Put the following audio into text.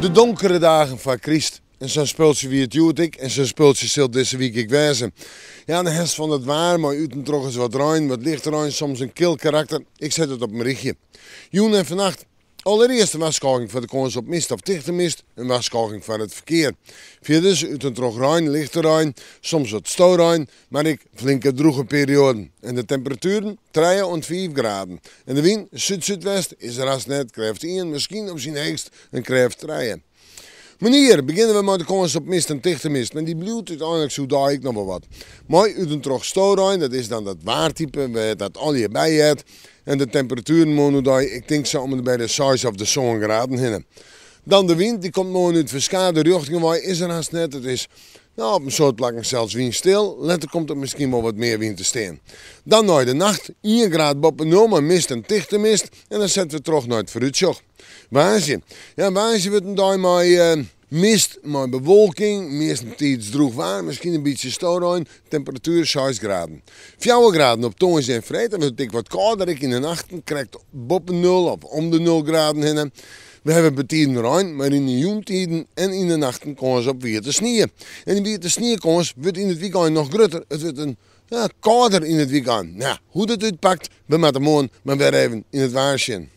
De donkere dagen van Christ. En zo'n speeltje wie het joet ik. En zo'n speeltje zult deze week ik wezen. Ja, de rest van het waar, maar uit en toch eens wat ruim, wat lichter ruim, soms een kil karakter. Ik zet het op mijn richtje. Joen en vannacht. Allereerst een waskalking voor de kans op mist of dichte mist. Een waskalking van het verkeer. Verder uit en toch ruim, lichter ruim, soms wat stouwruim, maar ik flinke droege perioden. En de temperaturen 3 en 5 graden. En de wind zuid-zuidwest is er als net kracht 1, misschien op zijn hoogst een kracht 3. Meneer, beginnen we met de kans op mist en dichte mist. Maar die blijft uiteindelijk zo daar ik nog wel wat. Mooi uit een trog stouwruim, dat is dan dat waartype waar dat al je bij hebt. En de temperaturen moeten ik denk zo om bij de size of de zon graden heen. Dan de wind, die komt mooi uit verschillende richtingen, waar is er haast net. Het is nou, op een soort plekken zelfs windstil. Later komt er misschien wel wat meer wind te staan. Dan naar de nacht, 1 graad boven nul, maar mist en dichte mist. En dan zetten we terug naar het vooruitzicht. Waasje. Ja, waasje wordt een dag met mist, met bewolking, meestens droog waar, misschien een beetje stouwruim, temperatuur 6 graden. 4 graden op toons en vrijdag, dan wordt het wat kouder. Ik in de nacht krijgt boven 0 of om de 0 graden heen. We hebben betiden ruim, maar in de joentijden en in de nachten komen ze op weer te sneeuwen. En die weer te sneeuwen wordt in het weekend nog groter. Het wordt een kouder in het weekend. Nou, hoe dat uitpakt, we moeten morgen maar weer even in het waarschuwen.